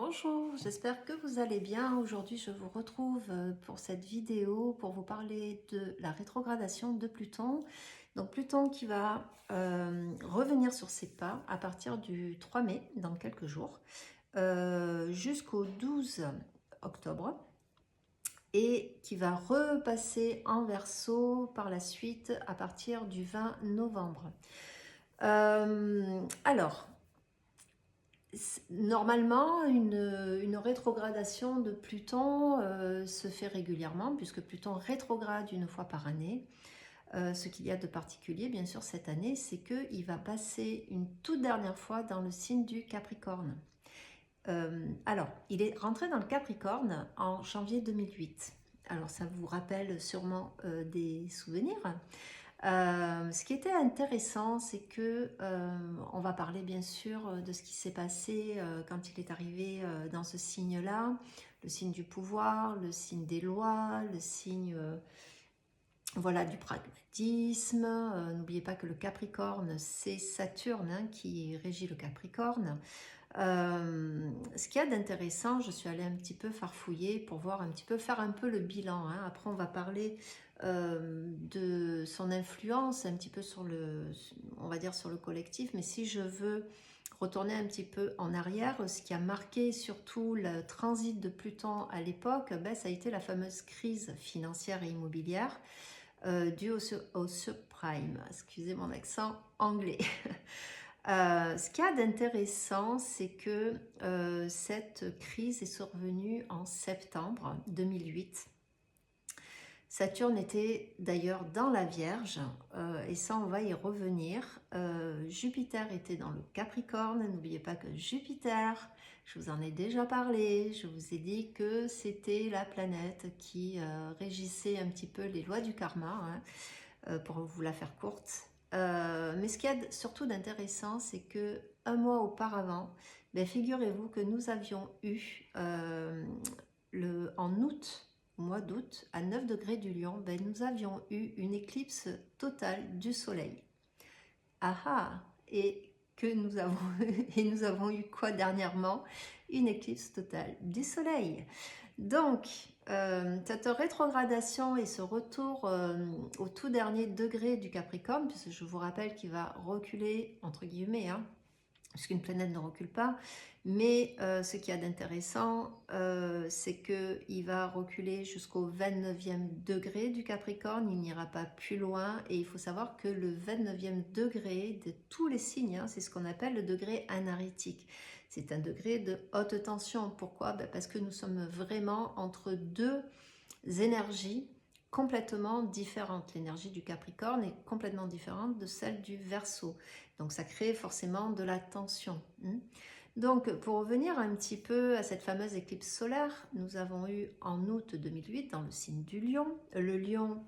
Bonjour, j'espère que vous allez bien. Aujourd'hui, je vous retrouve pour cette vidéo pour vous parler de la rétrogradation de Pluton. Donc Pluton qui va revenir sur ses pas à partir du 3 mai, dans quelques jours, jusqu'au 12 octobre, et qui va repasser en Verseau par la suite à partir du 20 novembre. Alors, normalement, une rétrogradation de Pluton se fait régulièrement, puisque Pluton rétrograde une fois par année. Ce qu'il y a de particulier, bien sûr, cette année, c'est qu'il va passer une toute dernière fois dans le signe du Capricorne. Alors, il est rentré dans le Capricorne en janvier 2008. Alors, ça vous rappelle sûrement des souvenirs. Ce qui était intéressant, c'est que on va parler bien sûr de ce qui s'est passé quand il est arrivé dans ce signe-là, le signe du pouvoir, le signe des lois, le signe voilà, du pragmatisme. N'oubliez pas que le Capricorne, c'est Saturne hein, qui régit le Capricorne. Ce qu'il y a d'intéressant, je suis allée un petit peu farfouiller pour voir un petit peu, faire un peu le bilan. Hein. Après, on va parler de son influence un petit peu sur le, on va dire sur le collectif. Mais si je veux retourner un petit peu en arrière, ce qui a marqué surtout le transit de Pluton à l'époque, ben, ça a été la fameuse crise financière et immobilière due au subprime. Excusez mon accent anglais. Ce qu'il y a d'intéressant, c'est que cette crise est survenue en septembre 2008. Saturne était d'ailleurs dans la Vierge, et ça on va y revenir. Jupiter était dans le Capricorne, n'oubliez pas que Jupiter, je vous en ai déjà parlé, je vous ai dit que c'était la planète qui régissait un petit peu les lois du karma, hein, pour vous la faire courte. Mais ce qu'il y a surtout d'intéressant, c'est que un mois auparavant, ben, figurez-vous que nous avions eu en août, au mois d'août, à 9 degrés du Lion, ben, nous avions eu une éclipse totale du Soleil. Ah ah. Et nous avons eu quoi dernièrement? Une éclipse totale du Soleil. Donc, cette rétrogradation et ce retour au tout dernier degré du Capricorne, puisque je vous rappelle qu'il va reculer, entre guillemets, hein, puisqu'une planète ne recule pas, mais ce qu'il y a d'intéressant, c'est qu'il va reculer jusqu'au 29e degré du Capricorne, il n'ira pas plus loin, et il faut savoir que le 29e degré de tous les signes, hein, c'est ce qu'on appelle le degré anaritique. C'est un degré de haute tension. Pourquoi? Ben parce que nous sommes vraiment entre deux énergies complètement différentes. L'énergie du Capricorne est complètement différente de celle du Verseau. Donc ça crée forcément de la tension. Donc pour revenir un petit peu à cette fameuse éclipse solaire, nous avons eu en août 2008 dans le signe du Lion. Le Lion,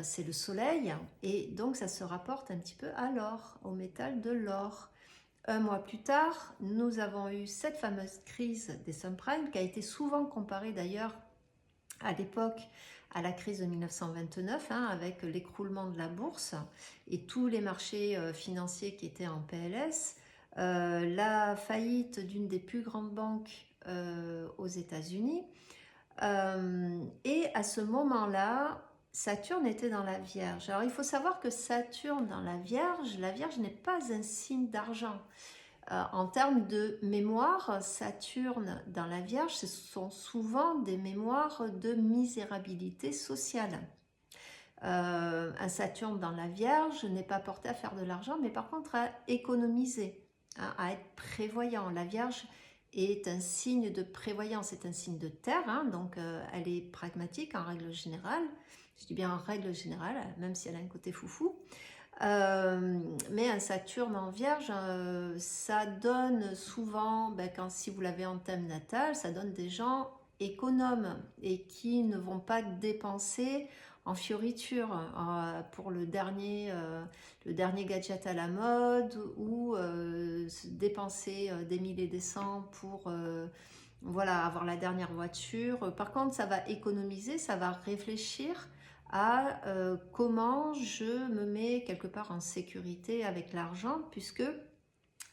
c'est le soleil, et donc ça se rapporte un petit peu à l'or, au métal de l'or. Un mois plus tard, nous avons eu cette fameuse crise des subprimes qui a été souvent comparée d'ailleurs à l'époque à la crise de 1929 hein, avec l'écroulement de la bourse et tous les marchés financiers qui étaient en PLS, la faillite d'une des plus grandes banques aux États-Unis. Et à ce moment-là, Saturne était dans la Vierge. Alors il faut savoir que Saturne dans la Vierge n'est pas un signe d'argent. En termes de mémoire, Saturne dans la Vierge, ce sont souvent des mémoires de misérabilité sociale. Un Saturne dans la Vierge n'est pas porté à faire de l'argent, mais par contre à économiser, hein, à être prévoyant. La Vierge est un signe de prévoyance, c'est un signe de terre, hein, donc elle est pragmatique en règle générale. Je dis bien en règle générale, même si elle a un côté foufou. Mais un Saturne en Vierge, ça donne souvent, ben, si vous l'avez en thème natal, ça donne des gens économes et qui ne vont pas dépenser en fioritures pour le dernier gadget à la mode ou dépenser des milliers et des cents pour voilà, avoir la dernière voiture. Par contre, ça va économiser, ça va réfléchir à comment je me mets quelque part en sécurité avec l'argent, puisque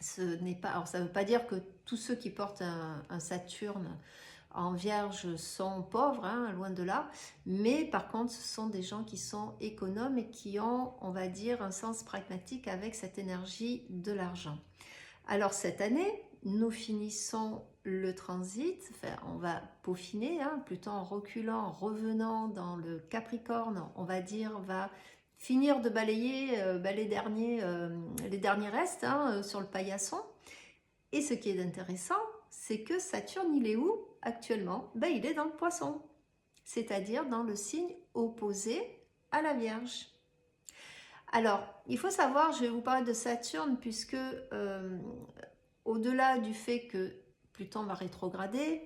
Ce n'est pas, alors ça ne veut pas dire que tous ceux qui portent un Saturne en Vierge sont pauvres, hein, loin de là, mais par contre ce sont des gens qui sont économes et qui ont, on va dire, un sens pragmatique avec cette énergie de l'argent. Alors cette année, nous finissons le transit, enfin, on va peaufiner, hein, plutôt en reculant, en revenant dans le Capricorne, on va dire, va finir de balayer les derniers restes, hein, sur le paillasson. Et ce qui est intéressant, c'est que Saturne, il est où actuellement? Ben, il est dans le Poisson, c'est-à-dire dans le signe opposé à la Vierge. Alors, il faut savoir, je vais vous parler de Saturne, puisque au-delà du fait que Pluton va rétrograder,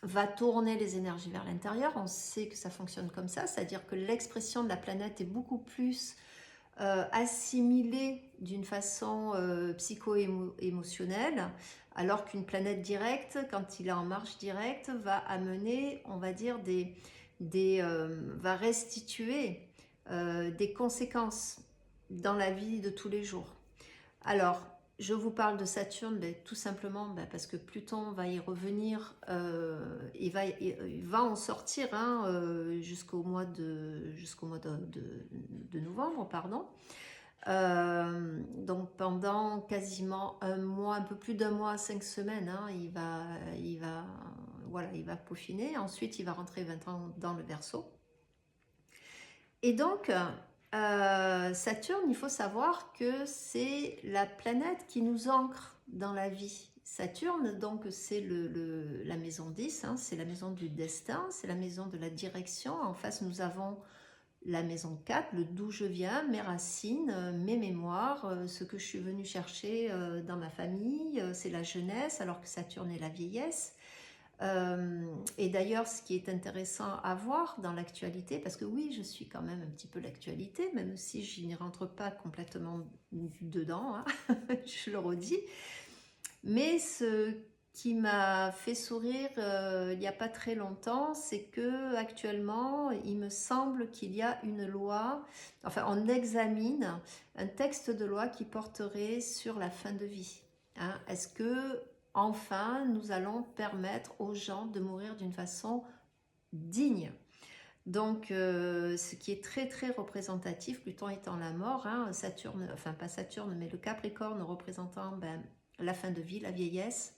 va tourner les énergies vers l'intérieur, on sait que ça fonctionne comme ça, c'est-à-dire que l'expression de la planète est beaucoup plus assimilée d'une façon psycho-émotionnelle, alors qu'une planète directe, quand il est en marche directe, va amener, on va dire, va restituer des conséquences dans la vie de tous les jours. Alors, je vous parle de Saturne tout simplement parce que Pluton va y revenir, il va en sortir, hein, jusqu'au mois de novembre, pardon. Donc pendant quasiment un mois, un peu plus d'un mois, 5 semaines, hein, voilà, il va peaufiner. Ensuite, il va rentrer 20 ans dans le Verseau. Et donc, Saturne, il faut savoir que c'est la planète qui nous ancre dans la vie. Saturne, donc, c'est la maison 10, hein, c'est la maison du destin, c'est la maison de la direction. En face, nous avons la maison 4, le d'où je viens, mes racines, mes mémoires, ce que je suis venue chercher dans ma famille, c'est la jeunesse, alors que Saturne est la vieillesse. Et d'ailleurs, ce qui est intéressant à voir dans l'actualité, parce que oui, je suis quand même un petit peu l'actualité, même si je n'y rentre pas complètement dedans, hein, je le redis, mais ce qui m'a fait sourire il n'y a pas très longtemps, c'est que actuellement, il me semble qu'il y a une loi, enfin on examine un texte de loi qui porterait sur la fin de vie. Hein. Est-ce que enfin nous allons permettre aux gens de mourir d'une façon digne? Donc, ce qui est très très représentatif, Pluton étant la mort, hein, Saturne, enfin pas Saturne, mais le Capricorne représentant la fin de vie, la vieillesse,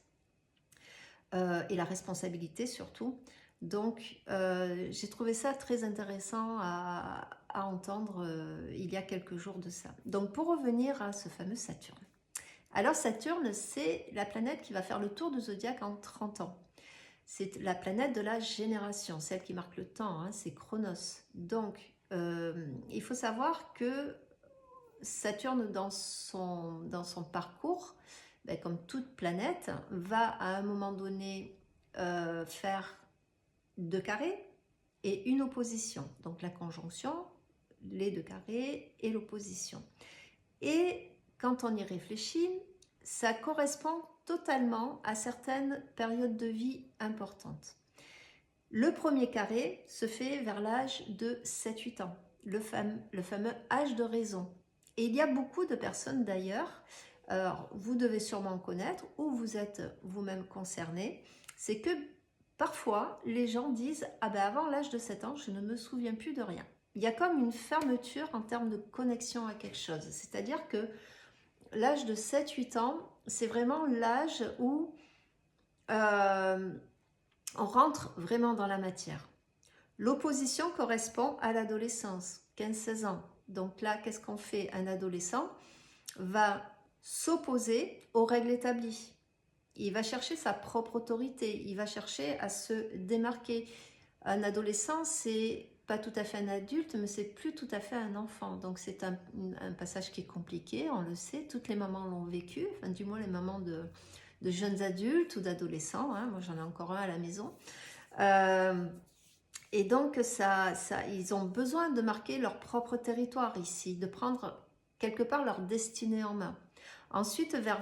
et la responsabilité surtout. Donc, j'ai trouvé ça très intéressant à entendre il y a quelques jours de ça. Donc, pour revenir à ce fameux Saturne. Alors, Saturne, c'est la planète qui va faire le tour du zodiaque en 30 ans. C'est la planète de la génération, celle qui marque le temps, hein, c'est Chronos. Donc, il faut savoir que Saturne, dans son parcours, comme toute planète, va à un moment donné faire 2 carrés et une opposition. Donc la conjonction, les 2 carrés et l'opposition. Et quand on y réfléchit, ça correspond totalement à certaines périodes de vie importantes. Le premier carré se fait vers l'âge de 7-8 ans, le fameux âge de raison. Et il y a beaucoup de personnes d'ailleurs, vous devez sûrement connaître, ou vous êtes vous-même concerné, c'est que parfois les gens disent « Ah ben avant l'âge de 7 ans, je ne me souviens plus de rien ». Il y a comme une fermeture en termes de connexion à quelque chose. C'est-à-dire que l'âge de 7-8 ans, c'est vraiment l'âge où on rentre vraiment dans la matière. L'opposition correspond à l'adolescence, 15-16 ans. Donc là, qu'est-ce qu'on fait? Un adolescent va s'opposer aux règles établies. Il va chercher sa propre autorité, il va chercher à se démarquer. Un adolescent, c'est pas tout à fait un adulte, mais c'est plus tout à fait un enfant. Donc c'est un passage qui est compliqué, on le sait, toutes les mamans l'ont vécu, enfin du moins les mamans de jeunes adultes ou d'adolescents, hein. Moi j'en ai encore un à la maison. Et donc ils ont besoin de marquer leur propre territoire ici, de prendre quelque part leur destinée en main. Ensuite, vers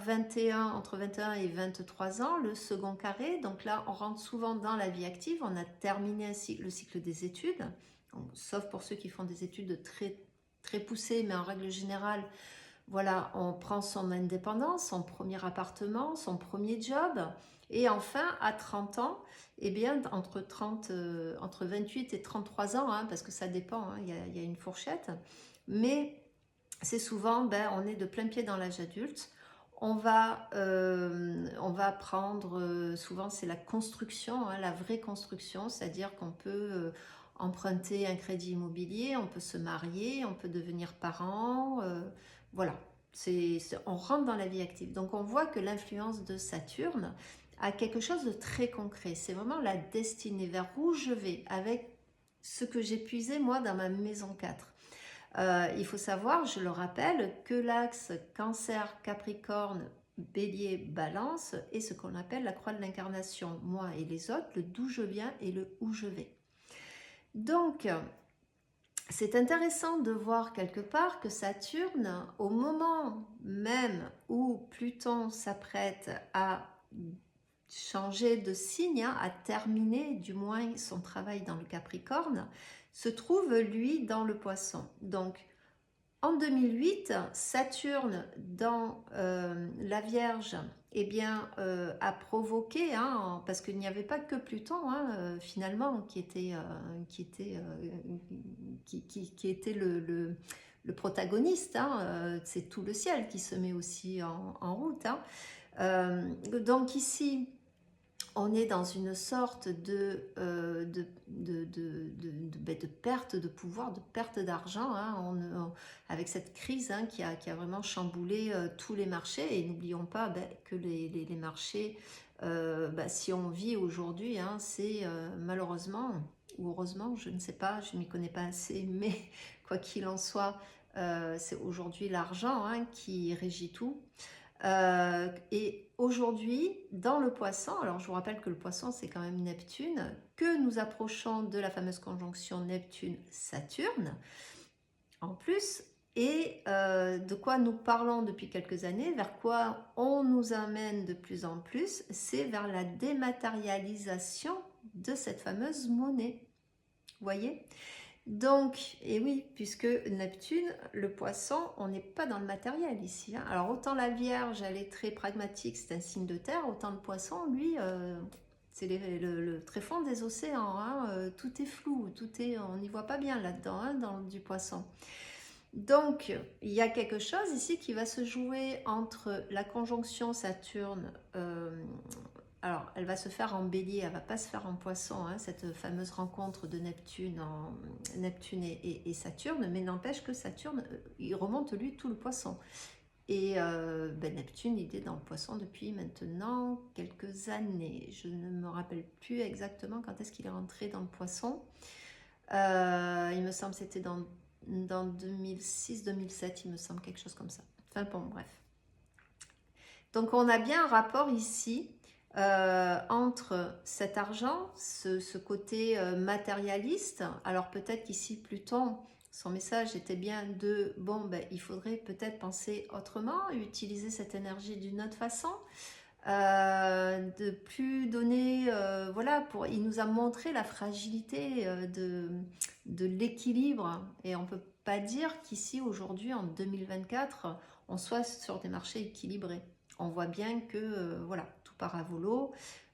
entre 21 et 23 ans, le second carré, donc là, on rentre souvent dans la vie active, on a terminé le cycle des études, donc, sauf pour ceux qui font des études très, très poussées, mais en règle générale, voilà, on prend son indépendance, son premier appartement, son premier job. Et enfin, à 30 ans, eh bien, entre 28 et 33 ans, hein, parce que ça dépend, hein, il y a une fourchette, mais c'est souvent, ben, on est de plein pied dans l'âge adulte. On va prendre, souvent c'est la construction, hein, la vraie construction, c'est-à-dire qu'on peut emprunter un crédit immobilier, on peut se marier, on peut devenir parent, voilà. On rentre dans la vie active. Donc on voit que l'influence de Saturne a quelque chose de très concret. C'est vraiment la destinée vers où je vais avec ce que j'ai puisé moi dans ma maison 4. Il faut savoir, je le rappelle, que l'axe Cancer, Capricorne, Bélier, Balance est ce qu'on appelle la croix de l'incarnation. Moi et les autres, le d'où je viens et le où je vais. Donc, c'est intéressant de voir quelque part que Saturne, au moment même où Pluton s'apprête à changer de signe, hein, à terminer du moins son travail dans le Capricorne, se trouve lui dans le Poisson. Donc, en 2008, Saturne dans la Vierge, eh bien, a provoqué, hein, parce qu'il n'y avait pas que Pluton, hein, finalement, qui était le protagoniste, hein, c'est tout le ciel qui se met aussi en route. Hein. Donc ici, on est dans une sorte de perte de pouvoir, de perte d'argent, hein, avec cette crise, hein, qui a vraiment chamboulé tous les marchés. Et n'oublions pas que les marchés, si on vit aujourd'hui, hein, c'est malheureusement, ou heureusement, je ne sais pas, je ne m'y connais pas assez, mais quoi qu'il en soit, c'est aujourd'hui l'argent, hein, qui régit tout. Et aujourd'hui, dans le Poisson, alors je vous rappelle que le Poisson c'est quand même Neptune, que nous approchons de la fameuse conjonction Neptune-Saturne en plus, et de quoi nous parlons depuis quelques années, vers quoi on nous amène de plus en plus, c'est vers la dématérialisation de cette fameuse monnaie. Vous voyez ? Donc, et oui, puisque Neptune, le Poisson, on n'est pas dans le matériel ici. Hein. Alors, autant la Vierge, elle est très pragmatique, c'est un signe de terre, autant le Poisson, lui, c'est le tréfonds des océans. Hein, tout est flou, on n'y voit pas bien là-dedans, hein, dans du Poisson. Donc, il y a quelque chose ici qui va se jouer entre la conjonction Saturne. Alors, elle va se faire en bélier, elle ne va pas se faire en poisson, hein, cette fameuse rencontre de Neptune, et Saturne, mais n'empêche que Saturne, il remonte lui tout le poisson. Et Neptune, il est dans le poisson depuis maintenant quelques années. Je ne me rappelle plus exactement quand est-ce qu'il est rentré dans le poisson. Il me semble que c'était dans 2006-2007, il me semble, quelque chose comme ça. Enfin bon, bref. Donc on a bien un rapport ici entre cet argent, ce côté matérialiste. Alors peut-être qu'ici Pluton, son message était bien de il faudrait peut-être penser autrement, utiliser cette énergie d'une autre façon, de plus donner, il nous a montré la fragilité de l'équilibre, et on peut pas dire qu'ici aujourd'hui en 2024 on soit sur des marchés équilibrés. On voit bien que tout part à volo,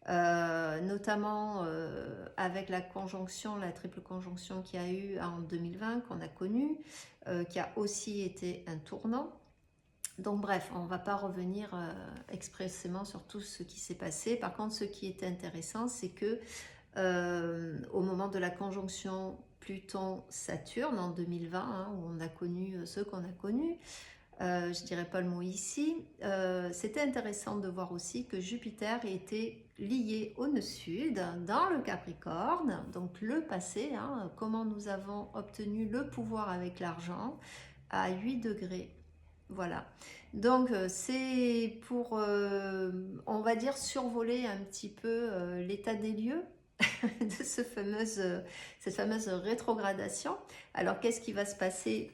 notamment avec la triple conjonction qu'il y a eu en 2020, qu'on a connue, qui a aussi été un tournant. Donc bref, on ne va pas revenir expressément sur tout ce qui s'est passé. Par contre, ce qui était intéressant, c'est que au moment de la conjonction Pluton-Saturne en 2020, hein, où on a connu ce qu'on a connu, je ne dirais pas le mot ici, c'était intéressant de voir aussi que Jupiter était lié au nœud sud, dans le Capricorne, donc le passé, hein, comment nous avons obtenu le pouvoir avec l'argent, à 8 degrés. Voilà. Donc c'est pour, on va dire, survoler un petit peu l'état des lieux de cette fameuse rétrogradation. Alors qu'est-ce qui va se passer ?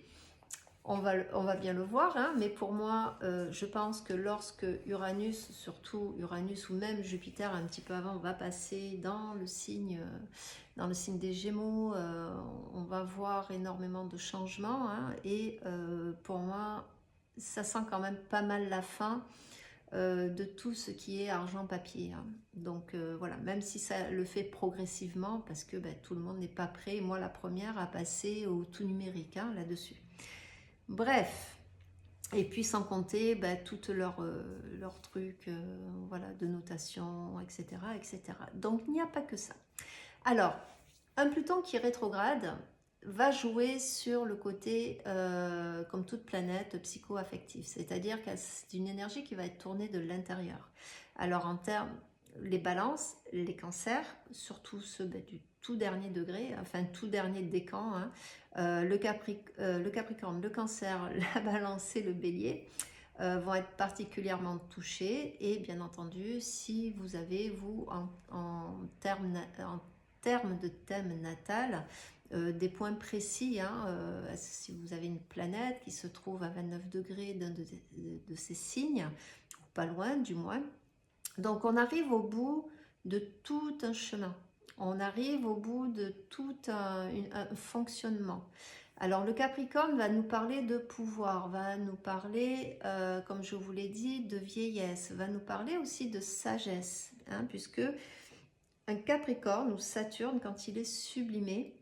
On va bien le voir, hein, mais pour moi, je pense que lorsque Uranus, surtout Uranus ou même Jupiter un petit peu avant, va passer dans le signe des Gémeaux, on va voir énormément de changements, hein, et pour moi, ça sent quand même pas mal la fin de tout ce qui est argent-papier. Hein. Donc voilà, même si ça le fait progressivement, parce que ben, tout le monde n'est pas prêt, moi la première, à passer au tout numérique hein, là-dessus. Bref, et puis sans compter ben, toutes leurs trucs voilà, de notation, etc., etc. Donc il n'y a pas que ça. Alors, un Pluton qui rétrograde va jouer sur le côté, comme toute planète, psycho-affectif. C'est-à-dire que c'est une énergie qui va être tournée de l'intérieur. Alors en termes, les balances, les cancers, surtout ceux du tout dernier degré, enfin tout dernier décan, hein, le Capricorne, le Cancer, la Balance et le Bélier, vont être particulièrement touchés. Et bien entendu, si vous avez, vous, en termes de thème natal, des points précis, hein, si vous avez une planète qui se trouve à 29 degrés d'un de ces signes, ou pas loin du moins, donc on arrive au bout de tout un chemin, on arrive au bout de tout un fonctionnement. Alors le Capricorne va nous parler de pouvoir, va nous parler, comme je vous l'ai dit, de vieillesse, va nous parler aussi de sagesse, hein, puisque un Capricorne ou Saturne, quand il est sublimé,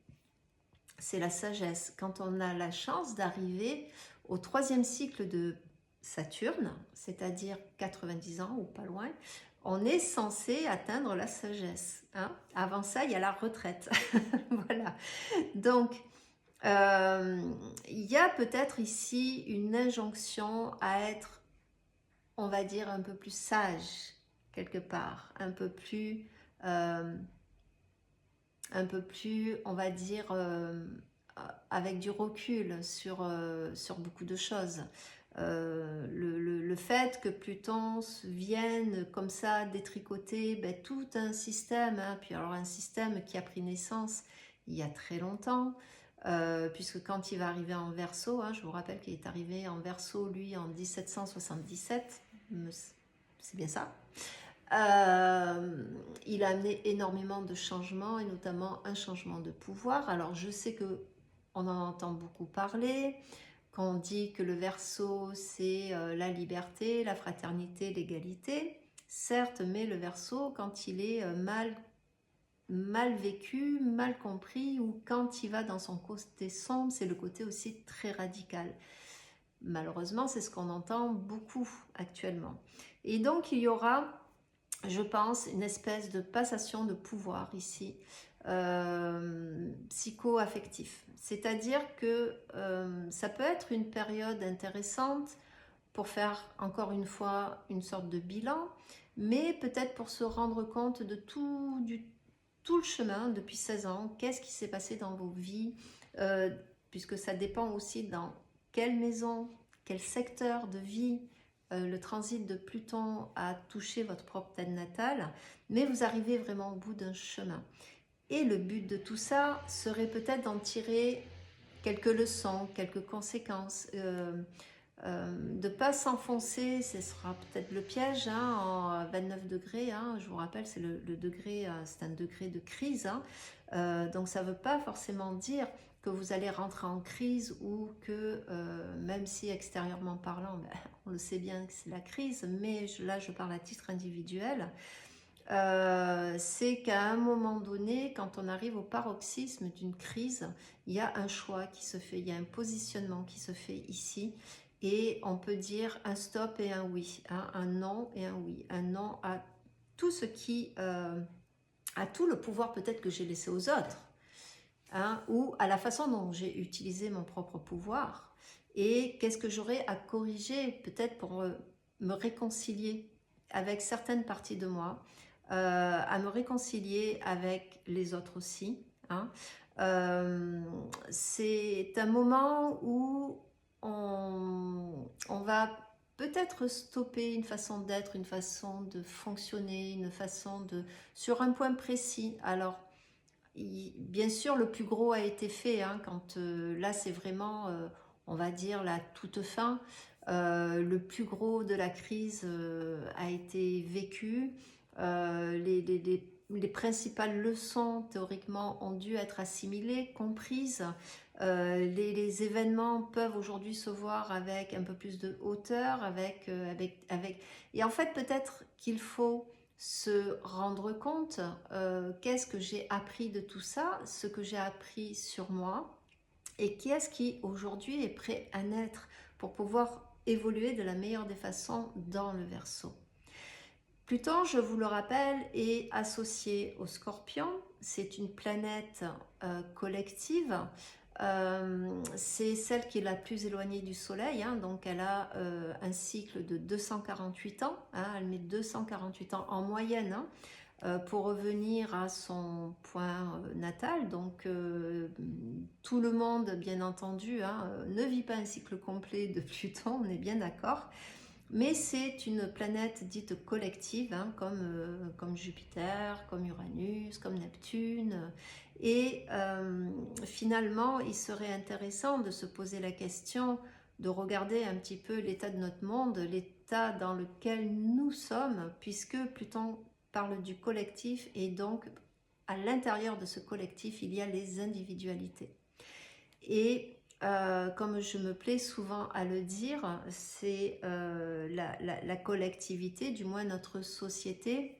c'est la sagesse. Quand on a la chance d'arriver au 3e cycle de Saturne, c'est-à-dire 90 ans ou pas loin, on est censé atteindre la sagesse. Hein. Avant ça, il y a la retraite. Voilà. Donc, il y a peut-être ici une injonction à être, on va dire, un peu plus sage, quelque part, un peu plus, on va dire, avec du recul sur beaucoup de choses. Le fait que Pluton vienne comme ça détricoter ben, tout un système, hein, puis alors un système qui a pris naissance il y a très longtemps, puisque quand il va arriver en Verseau, hein, je vous rappelle qu'il est arrivé en Verseau lui en 1777, c'est bien ça. Il a amené énormément de changements et notamment un changement de pouvoir. Alors je sais que on en entend beaucoup parler, qu'on dit que le Verseau c'est la liberté, la fraternité, l'égalité. Certes, mais le Verseau, quand il est mal vécu, mal compris, ou quand il va dans son côté sombre, c'est le côté aussi très radical. Malheureusement, c'est ce qu'on entend beaucoup actuellement. Et donc il y aura, je pense, une espèce de passation de pouvoir ici, psycho-affectif. C'est-à-dire que ça peut être une période intéressante pour faire, encore une fois, une sorte de bilan, mais peut-être pour se rendre compte de tout le chemin depuis 16 ans, qu'est-ce qui s'est passé dans vos vies, puisque ça dépend aussi dans quelle maison, quel secteur de vie, le transit de Pluton a touché votre propre thème natal, mais vous arrivez vraiment au bout d'un chemin. Et le but de tout ça serait peut-être d'en tirer quelques leçons, quelques conséquences, de ne pas s'enfoncer, ce sera peut-être le piège, hein, en 29 degrés, hein, je vous rappelle, c'est le degré, c'est un degré de crise, hein, donc ça ne veut pas forcément dire que vous allez rentrer en crise ou que, même si extérieurement parlant, ben, on le sait bien que c'est la crise, mais là je parle à titre individuel, c'est qu'à un moment donné, quand on arrive au paroxysme d'une crise, il y a un choix qui se fait, il y a un positionnement qui se fait ici, et on peut dire un stop et un oui, hein, un non et un oui, un non à tout ce qui, à tout le pouvoir peut-être que j'ai laissé aux autres, hein, ou à la façon dont j'ai utilisé mon propre pouvoir, et qu'est-ce que j'aurais à corriger peut-être pour me réconcilier avec certaines parties de moi, à me réconcilier avec les autres aussi, hein. C'est un moment où on va peut-être stopper une façon d'être, une façon de fonctionner, une façon de... sur un point précis. Alors, bien sûr, le plus gros a été fait, hein, quand là, c'est vraiment, on va dire, la toute fin. Le plus gros de la crise a été vécu. les principales leçons théoriquement ont dû être assimilées, comprises. Les événements peuvent aujourd'hui se voir avec un peu plus de hauteur, et en fait peut-être qu'il faut se rendre compte qu'est-ce que j'ai appris de tout ça, ce que j'ai appris sur moi, et qui est-ce qui aujourd'hui est prêt à naître pour pouvoir évoluer de la meilleure des façons dans le Verseau. Pluton, je vous le rappelle, est associé au Scorpion. C'est une planète collective. C'est celle qui est la plus éloignée du Soleil, hein, donc elle a un cycle de 248 ans. Hein, elle met 248 ans en moyenne, hein, pour revenir à son point natal. Donc tout le monde, bien entendu, hein, ne vit pas un cycle complet de Pluton, on est bien d'accord. Mais c'est une planète dite collective, hein, comme Jupiter, comme Uranus, comme Neptune. Et finalement, il serait intéressant de se poser la question, de regarder un petit peu l'état de notre monde, l'état dans lequel nous sommes, puisque Pluton parle du collectif, et donc à l'intérieur de ce collectif, il y a les individualités. Et comme je me plais souvent à le dire, c'est la collectivité, du moins notre société,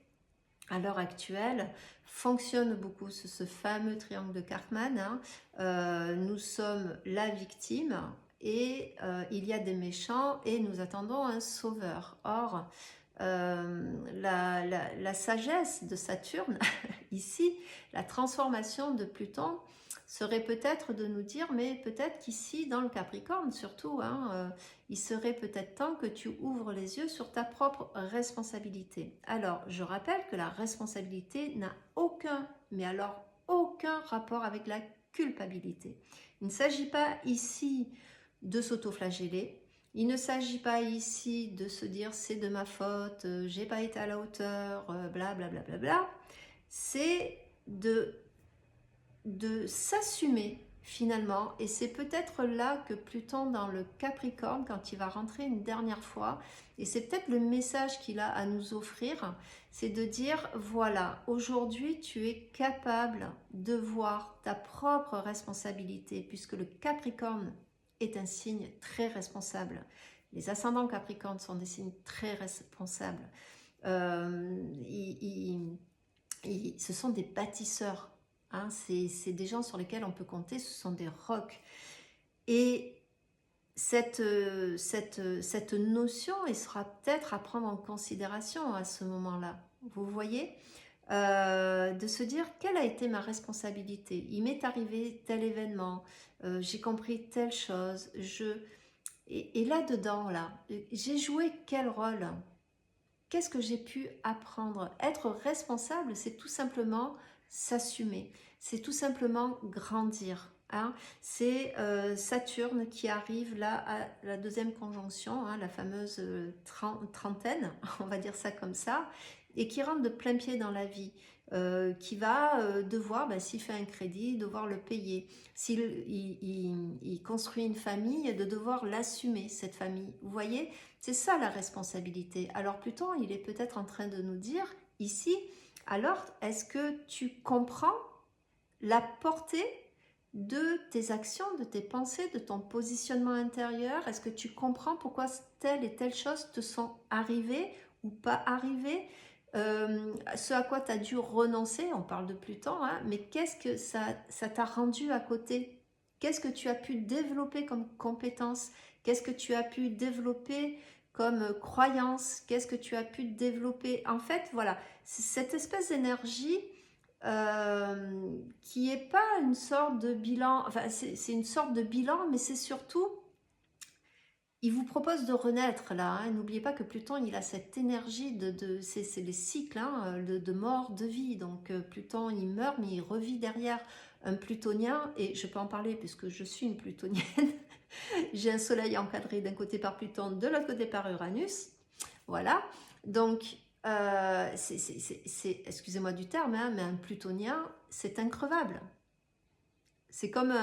à l'heure actuelle, fonctionne beaucoup sur ce fameux triangle de Karpman. Hein. Nous sommes la victime et il y a des méchants et nous attendons un sauveur. Or, la sagesse de Saturne, ici, la transformation de Pluton, serait peut-être de nous dire, mais peut-être qu'ici, dans le Capricorne surtout, hein, il serait peut-être temps que tu ouvres les yeux sur ta propre responsabilité. Alors, je rappelle que la responsabilité n'a aucun, mais alors aucun rapport avec la culpabilité. Il ne s'agit pas ici de s'autoflageller. Il ne s'agit pas ici de se dire c'est de ma faute, j'ai pas été à la hauteur, bla bla bla bla bla. C'est de s'assumer finalement, et c'est peut-être là que Pluton dans le Capricorne, quand il va rentrer une dernière fois, et c'est peut-être le message qu'il a à nous offrir, c'est de dire voilà, aujourd'hui tu es capable de voir ta propre responsabilité, puisque le Capricorne est un signe très responsable. Les ascendants Capricorne sont des signes très responsables. Ce sont des bâtisseurs. Hein, c'est des gens sur lesquels on peut compter, ce sont des rocs. Et cette notion, il sera peut-être à prendre en considération à ce moment-là. Vous voyez, de se dire quelle a été ma responsabilité. Il m'est arrivé tel événement, j'ai compris telle chose, et là-dedans, là, j'ai joué quel rôle? Qu'est-ce que j'ai pu apprendre? Être responsable, c'est tout simplement s'assumer, c'est tout simplement grandir. Hein. C'est Saturne qui arrive là à la deuxième conjonction, hein, la fameuse trentaine, on va dire ça comme ça, et qui rentre de plein pied dans la vie, qui va devoir, s'il fait un crédit, devoir le payer. S'il il construit une famille, de devoir l'assumer, cette famille. Vous voyez, c'est ça la responsabilité. Alors Pluton, il est peut-être en train de nous dire ici, alors est-ce que tu comprends la portée de tes actions, de tes pensées, de ton positionnement intérieur? Est-ce que tu comprends pourquoi telle et telle chose te sont arrivées ou pas arrivées? Ce à quoi tu as dû renoncer, on parle de Pluton, hein, mais qu'est-ce que ça t'a rendu à côté? Qu'est-ce que tu as pu développer comme compétence? Qu'est-ce que tu as pu développer comme croyance? Qu'est-ce que tu as pu développer? En fait, voilà, c'est cette espèce d'énergie qui n'est pas une sorte de bilan, enfin c'est une sorte de bilan, mais c'est surtout, il vous propose de renaître là. Hein. N'oubliez pas que Pluton, il a cette énergie c'est les cycles hein, de mort, de vie. Donc Pluton, il meurt, mais il revit derrière. Un plutonien, et je peux en parler puisque je suis une plutonienne, j'ai un soleil encadré d'un côté par Pluton, de l'autre côté par Uranus. Voilà. Donc, excusez-moi du terme, hein, mais un plutonien, c'est increvable. C'est comme,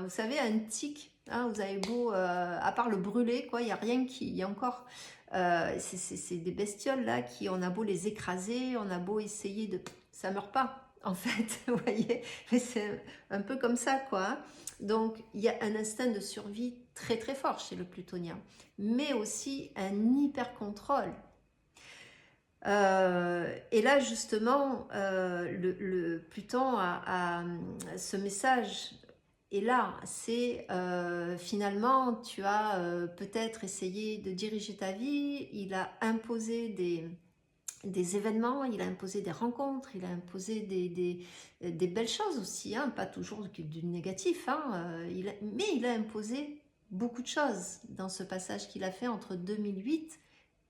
vous savez, un tic. Hein, vous avez beau, à part le brûler, quoi, il n'y a rien qui... Il y a encore... c'est des bestioles, là, qui... On a beau les écraser, on a beau essayer de... Ça meurt pas, en fait, vous voyez. Mais c'est un peu comme ça, quoi. Hein. Donc, il y a un instinct de survie très, très fort chez le plutonien. Mais aussi un hyper-contrôle. Et là, justement, le Pluton a ce message. Et là, c'est finalement, tu as peut-être essayé de diriger ta vie, il a imposé des événements, il a imposé des rencontres, il a imposé des belles choses aussi, hein, pas toujours du négatif, hein, mais il a imposé beaucoup de choses dans ce passage qu'il a fait entre 2008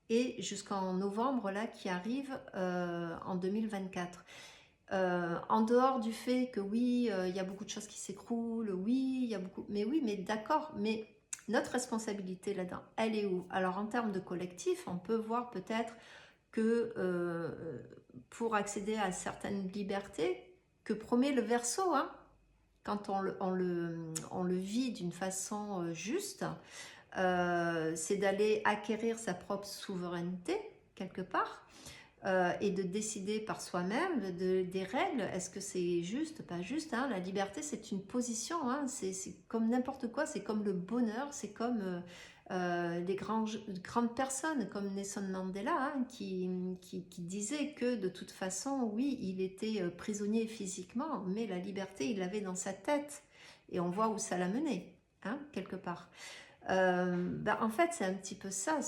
et jusqu'en novembre là qui arrive en 2024. En dehors du fait que oui, il y a beaucoup de choses qui s'écroulent, oui, il y a beaucoup... Mais oui, mais d'accord, mais notre responsabilité là-dedans, elle est où? Alors en termes de collectif, on peut voir peut-être que pour accéder à certaines libertés que promet le Verseau, hein, quand on le vit d'une façon juste, c'est d'aller acquérir sa propre souveraineté quelque part, et de décider par soi-même des règles. Est-ce que c'est juste, pas juste, hein? La liberté, c'est une position, hein? C'est comme n'importe quoi, c'est comme le bonheur, c'est comme des grandes personnes comme Nelson Mandela, hein, qui disait que de toute façon, oui, il était prisonnier physiquement, mais la liberté, il l'avait dans sa tête. Et on voit où ça l'a mené, hein, quelque part. En fait, c'est un petit peu ça,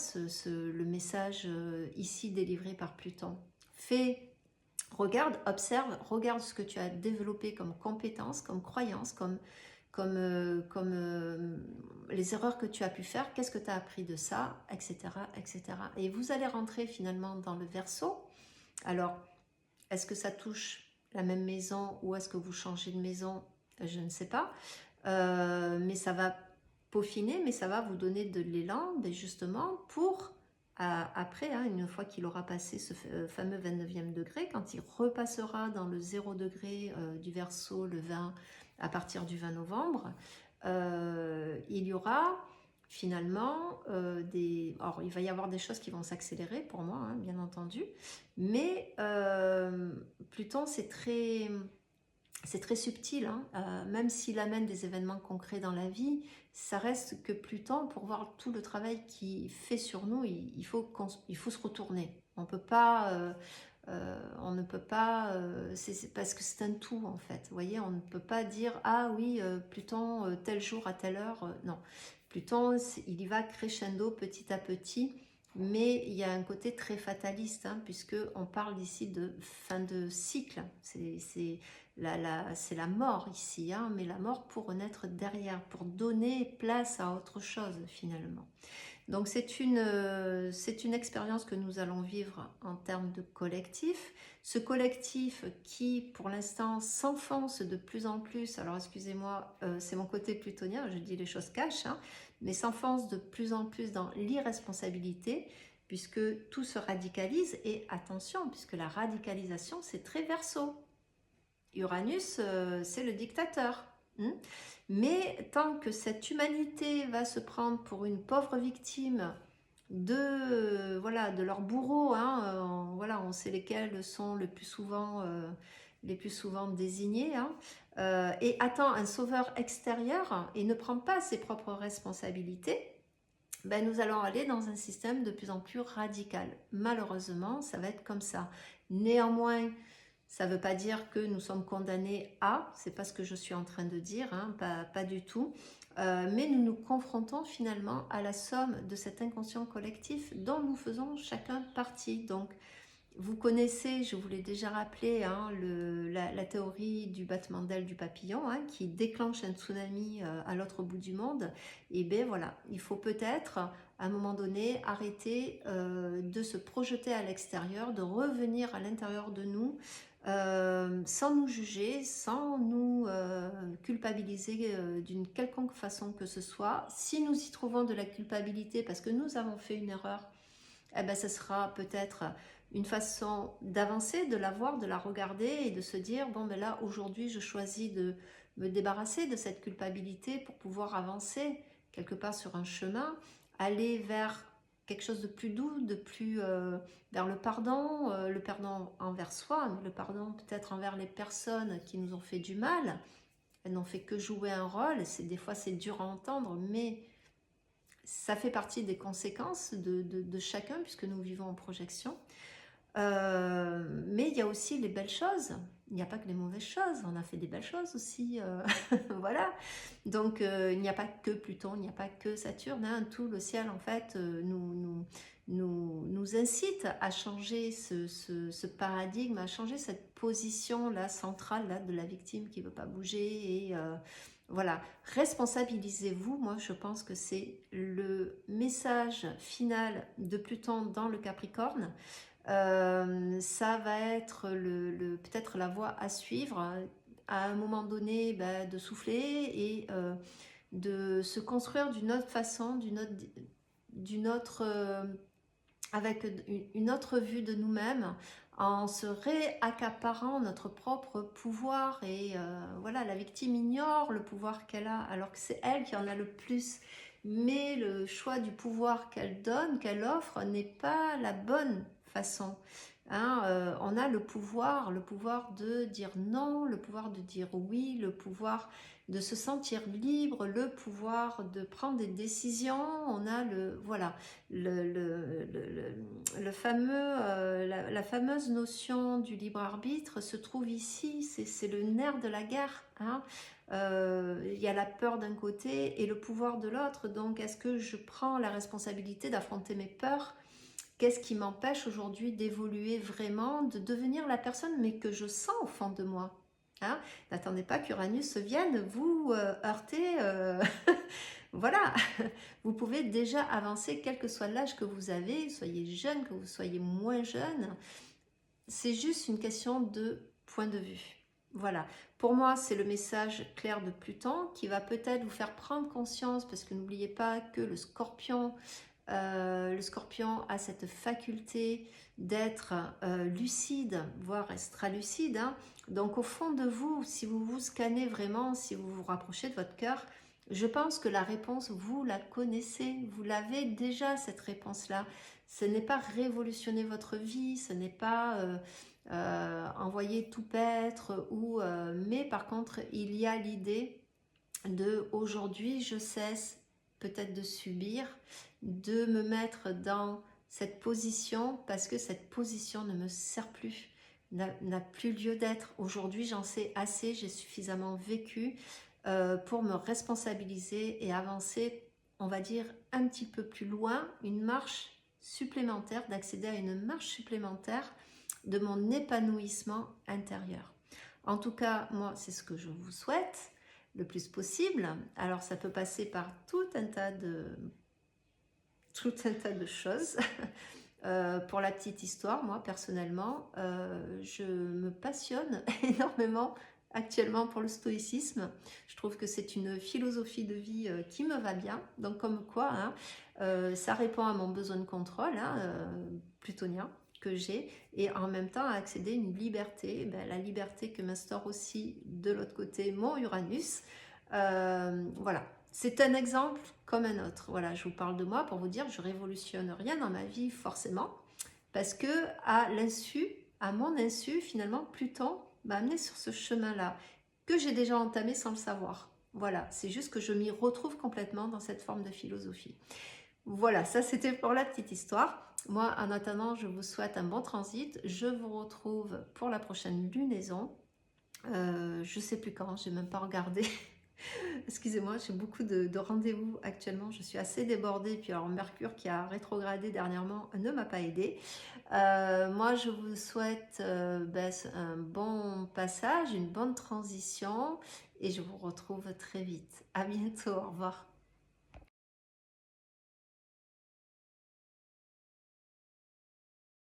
le message ici délivré par Pluton. Fais, regarde, observe, regarde ce que tu as développé comme compétences, comme croyances, comme les erreurs que tu as pu faire, qu'est-ce que tu as appris de ça, etc., etc. Et vous allez rentrer finalement dans le Verseau. Alors, est-ce que ça touche la même maison ou est-ce que vous changez de maison? Je ne sais pas. Mais ça va peaufiner, mais ça va vous donner de l'élan, justement, pour après, hein, une fois qu'il aura passé ce fameux 29e degré, quand il repassera dans le 0 degré du Verseau le 20, à partir du 20 novembre, il y aura finalement Alors, il va y avoir des choses qui vont s'accélérer pour moi, hein, bien entendu, mais Pluton, c'est très subtil, hein. Même s'il amène des événements concrets dans la vie, ça reste que Pluton, pour voir tout le travail qu'il fait sur nous, il faut se retourner. On ne peut pas, c'est parce que c'est un tout en fait. Vous voyez, on ne peut pas dire ah oui, Pluton tel jour à telle heure. Non, Pluton, il y va crescendo petit à petit. Mais il y a un côté très fataliste, hein, puisque on parle ici de fin de cycle. C'est la mort ici, hein, mais la mort pour renaître derrière, pour donner place à autre chose finalement. Donc c'est une expérience que nous allons vivre en termes de collectif. Ce collectif qui, pour l'instant, s'enfonce de plus en plus, alors excusez-moi, c'est mon côté plutonien, je dis les choses cash, hein, mais s'enfonce de plus en plus dans l'irresponsabilité, puisque tout se radicalise, et attention, puisque la radicalisation, c'est très Verseau. Uranus, c'est le dictateur. Mais tant que cette humanité va se prendre pour une pauvre victime voilà, de leur bourreau, hein, voilà, on sait lesquels sont les plus souvent désignés, hein, et attend un sauveur extérieur et ne prend pas ses propres responsabilités, ben nous allons aller dans un système de plus en plus radical. Malheureusement, ça va être comme ça. Néanmoins, ça ne veut pas dire que nous sommes condamnés à, c'est pas ce que je suis en train de dire, hein, pas du tout, mais nous nous confrontons finalement à la somme de cet inconscient collectif dont nous faisons chacun partie. Donc, vous connaissez, je vous l'ai déjà rappelé, hein, la théorie du battement d'aile du papillon, hein, qui déclenche un tsunami à l'autre bout du monde. Et bien voilà, il faut peut-être à un moment donné arrêter de se projeter à l'extérieur, de revenir à l'intérieur de nous, sans nous juger, sans nous culpabiliser d'une quelconque façon que ce soit. Si nous y trouvons de la culpabilité parce que nous avons fait une erreur, eh ben, ce sera peut-être une façon d'avancer, de la voir, de la regarder et de se dire, bon ben là, aujourd'hui, je choisis me débarrasser de cette culpabilité pour pouvoir avancer quelque part sur un chemin, aller vers quelque chose de plus doux, de plus vers le pardon envers soi, mais le pardon peut-être envers les personnes qui nous ont fait du mal. Elles n'ont fait que jouer un rôle, des fois c'est dur à entendre, mais ça fait partie des conséquences de chacun puisque nous vivons en projection. Mais il y a aussi les belles choses. Il n'y a pas que les mauvaises choses. On a fait des belles choses aussi. Voilà. Donc, il n'y a pas que Pluton, il n'y a pas que Saturne. Hein. Tout le ciel, en fait, nous incite à changer ce paradigme, à changer cette position-là centrale là, de la victime qui ne veut pas bouger. Et voilà. Responsabilisez-vous. Moi, je pense que c'est le message final de Pluton dans le Capricorne. Ça va être peut-être la voie à suivre, à un moment donné de souffler et de se construire d'une autre façon, avec une autre vue de nous-mêmes, en se réaccaparant notre propre pouvoir. Et voilà, la victime ignore le pouvoir qu'elle a, alors que c'est elle qui en a le plus. Mais le choix du pouvoir qu'elle donne, qu'elle offre, n'est pas la bonne façon. Hein, on a le pouvoir de dire non, le pouvoir de dire oui, le pouvoir de se sentir libre, le pouvoir de prendre des décisions. On a voilà, le fameux, la fameuse notion du libre arbitre se trouve ici. C'est le nerf de la guerre. Hein. Il y a la peur d'un côté et le pouvoir de l'autre. Donc, est-ce que je prends la responsabilité d'affronter mes peurs? Qu'est-ce qui m'empêche aujourd'hui d'évoluer vraiment, de devenir la personne mais que je sens au fond de moi? Hein? N'attendez pas qu'Uranus vienne vous heurter. Voilà, vous pouvez déjà avancer quel que soit l'âge que vous avez, soyez jeune, que vous soyez moins jeune. C'est juste une question de point de vue. Voilà, pour moi c'est le message clair de Pluton qui va peut-être vous faire prendre conscience, parce que n'oubliez pas que le Scorpion a cette faculté d'être lucide, voire extra-lucide. Hein. Donc au fond de vous, si vous vous scannez vraiment, si vous vous rapprochez de votre cœur, je pense que la réponse, vous la connaissez, vous l'avez déjà cette réponse-là. Ce n'est pas révolutionner votre vie, ce n'est pas envoyer tout paître, mais par contre, il y a l'idée de aujourd'hui, je cesse peut-être de subir, de me mettre dans cette position parce que cette position ne me sert plus, n'a plus lieu d'être. Aujourd'hui, j'en sais assez, j'ai suffisamment vécu pour me responsabiliser et avancer, on va dire, un petit peu plus loin, une marche supplémentaire, d'accéder à une marche supplémentaire de mon épanouissement intérieur. En tout cas, moi, c'est ce que je vous souhaite le plus possible. Alors, ça peut passer par tout un tas de choses. Pour la petite histoire, moi, personnellement, je me passionne énormément actuellement pour le stoïcisme. Je trouve que c'est une philosophie de vie qui me va bien. Donc, comme quoi, hein, ça répond à mon besoin de contrôle plutonien que j'ai, et en même temps à accéder à une liberté, la liberté que m'instaure aussi de l'autre côté mon Uranus. Voilà, c'est un exemple comme un autre. Voilà, je vous parle de moi pour vous dire, je révolutionne rien dans ma vie forcément, parce que à mon insu, finalement, Pluton m'a amené sur ce chemin-là, que j'ai déjà entamé sans le savoir. Voilà, c'est juste que je m'y retrouve complètement dans cette forme de philosophie. Voilà, ça c'était pour la petite histoire. Moi, en attendant, je vous souhaite un bon transit. Je vous retrouve pour la prochaine lunaison. Je ne sais plus quand, je n'ai même pas regardé. Excusez-moi, j'ai beaucoup de rendez-vous actuellement. Je suis assez débordée. Puis alors, Mercure qui a rétrogradé dernièrement ne m'a pas aidée. Moi, je vous souhaite un bon passage, une bonne transition. Et je vous retrouve très vite. À bientôt, au revoir.